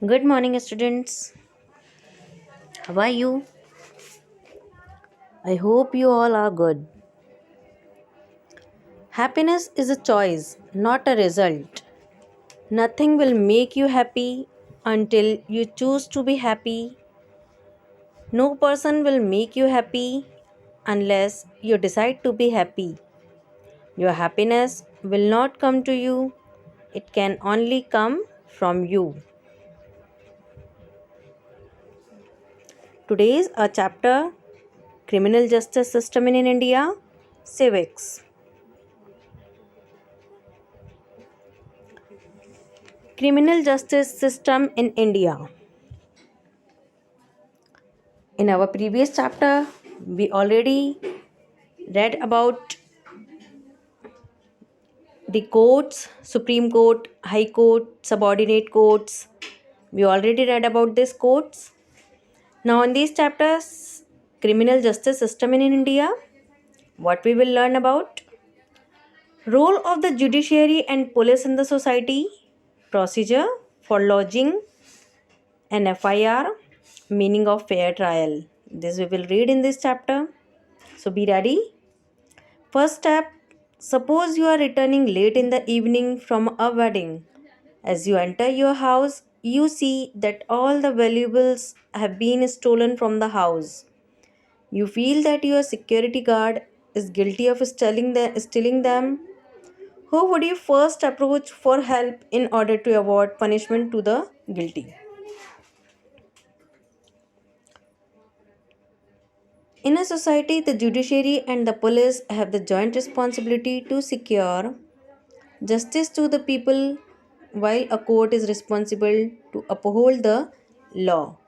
Good morning, students. How are you? I hope you all are good. Happiness is a choice, not a result. Nothing will make you happy until you choose to be happy. No person will make you happy unless you decide to be happy. Your happiness will not come to you, it can only come from you. Today's a chapter Criminal Justice System in India, Civics. Criminal justice system in India. In our previous chapter, we already read about the courts, Supreme Court, High Court, subordinate courts. We already read about these courts. Now, in these chapters, criminal justice system in India, what we will learn about role of the judiciary and police in the society, procedure for lodging an FIR, meaning of fair trial. This we will read in this chapter. So be ready. First step, suppose you are returning late in the evening from a wedding. As you enter your house, you see that all the valuables have been stolen from the house. You feel that your security guard is guilty of stealing them. Who would you first approach for help in order to avoid punishment to the guilty? In a society, the judiciary and the police have the joint responsibility to secure justice to the people, while a court is responsible to uphold the law,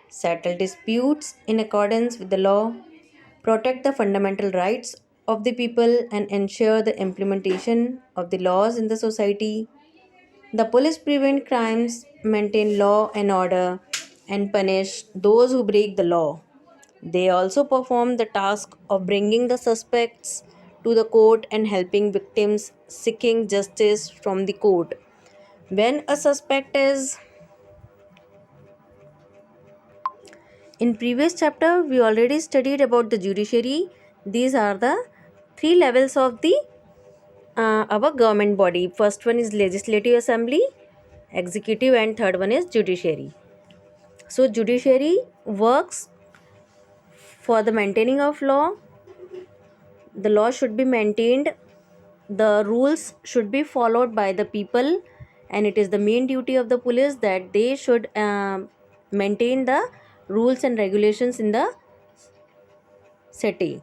settle disputes in accordance with the law, protect the fundamental rights of the people, and ensure the implementation of the laws in the society. The police prevent crimes, maintain law and order, and punish those who break the law. They also perform the task of bringing the suspects to the court and helping victims seeking justice from the court. When a suspect is in previous chapter we already studied about the judiciary. These are the three levels of the our government body. First one is legislative assembly, executive, and third one is judiciary. So judiciary works for the maintaining of law. The law should be maintained, the rules should be followed by the people, and it is the main duty of the police that they should maintain the rules and regulations in the city.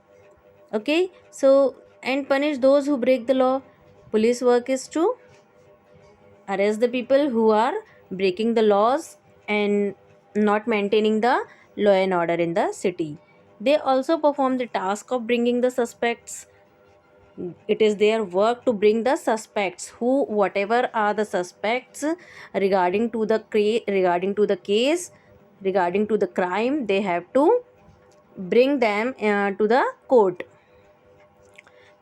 Okay, so and punish those who break the law. Police work is to arrest the people who are breaking the laws and not maintaining the law and order in the city. They also perform the task of bringing the suspects. It is their work to bring the suspects, who whatever are the suspects regarding to the case, regarding to the crime, they have to bring them to the court.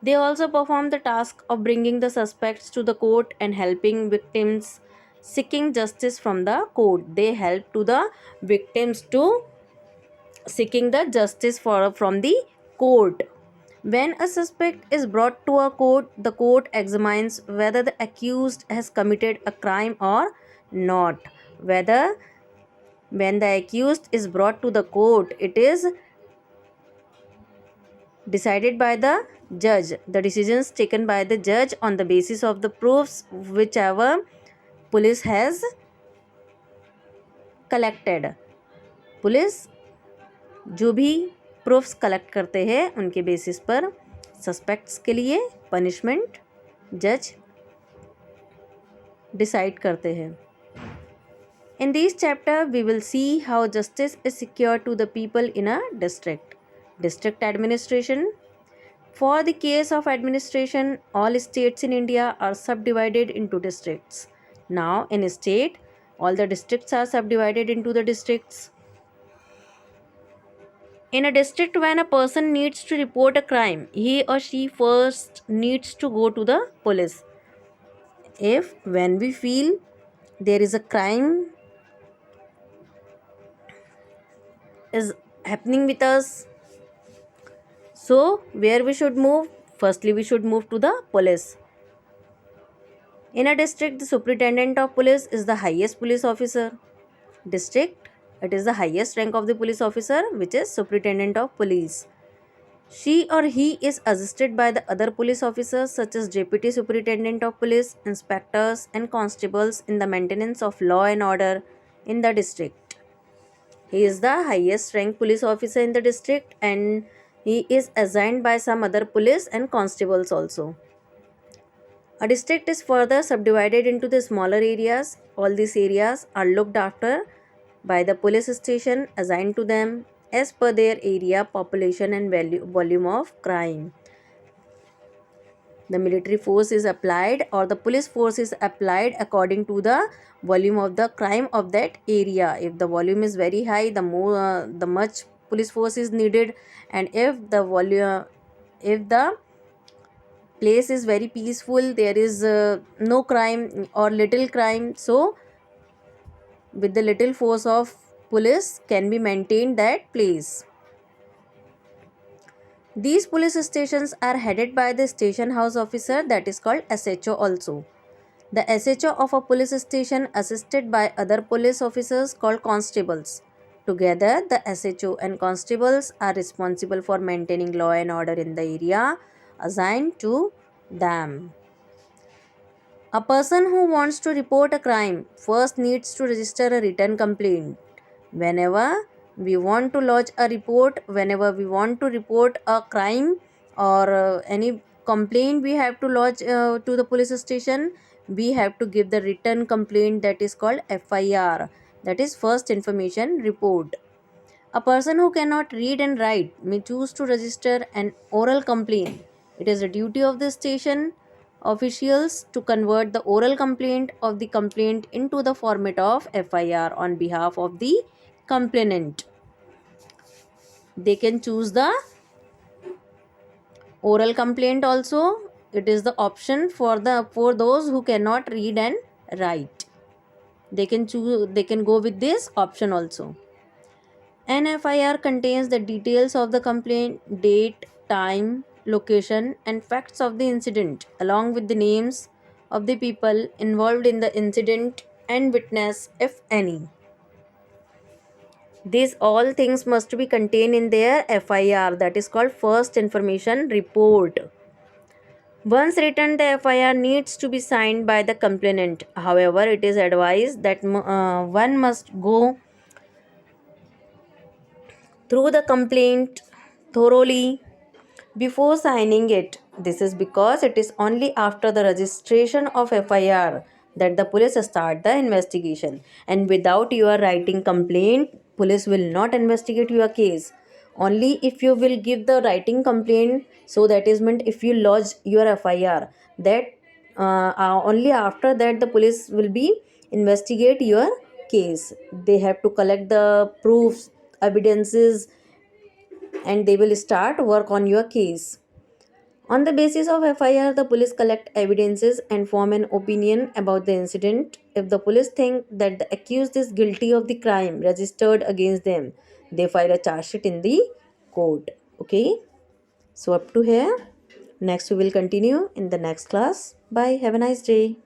They also perform the task of bringing the suspects to the court and helping victims seeking justice from the court. They help to the victims to seeking the justice from the court. When a suspect is brought to a court, the court examines whether the accused has committed a crime or not. Whether when the accused is brought to the court, it is decided by the judge. The decisions taken by the judge on the basis of the proofs whichever police has collected. Police जो भी proofs collect करते हैं उनके basis पर suspects के लिए punishment जज decide करते हैं. In this chapter we will see how justice is secured to the people in a district. District administration. For the case of administration, all states in India are subdivided into districts. Now in a state, all the districts are subdivided into the districts. In a district, when a person needs to report a crime, he or she first needs to go to the police. If when we feel there is a crime is happening with us. So where we should move? Firstly, we should move to the police. In a district, the superintendent of police is the highest police officer. District, it is the highest rank of the police officer, which is superintendent of police. She or he is assisted by the other police officers such as deputy superintendent of police, inspectors and constables in the maintenance of law and order in the district. He is the highest ranked police officer in the district and he is assigned by some other police and constables also. A district is further subdivided into the smaller areas. All these areas are looked after by the police station assigned to them as per their area, population and volume of crime. The military force is applied or the police force is applied according to the volume of the crime of that area. If the volume is very high, the much police force is needed, and if the place is very peaceful, there is no crime or little crime, so with the little force of police can be maintained that place. These police stations are headed by the station house officer, that is called SHO also. The SHO of a police station assisted by other police officers called constables. Together, the SHO and constables are responsible for maintaining law and order in the area assigned to them. A person who wants to report a crime first needs to register a written complaint. Whenever we want to lodge a report, whenever we want to report a crime or any complaint we have to lodge to the police station, we have to give the written complaint, that is called FIR, that is first information report. A person who cannot read and write may choose to register an oral complaint. It is the duty of the station officials to convert the oral complaint of the complaint into the format of FIR on behalf of the complainant. They can choose the oral complaint also. It is the option for those who cannot read and write. They can go with this option also. An FIR contains the details of the complaint, date, time, location, and facts of the incident, along with the names of the people involved in the incident and witness, if any. These all things must be contained in their FIR, that is called first information report. Once written, the FIR needs to be signed by the complainant. However, it is advised that one must go through the complaint thoroughly before signing it. This is because it is only after the registration of FIR that the police start the investigation, and without your writing complaint, police will not investigate your case. Only if you will give the writing complaint, so that is meant if you lodge your FIR, that only after that the police will be investigate your case. They have to collect the proofs, evidences, and they will start work on your case. On the basis of FIR, the police collect evidences and form an opinion about the incident. If the police think that the accused is guilty of the crime registered against them, they file a charge sheet in the court. Okay, so up to here. Next, we will continue in the next class. Bye. Have a nice day.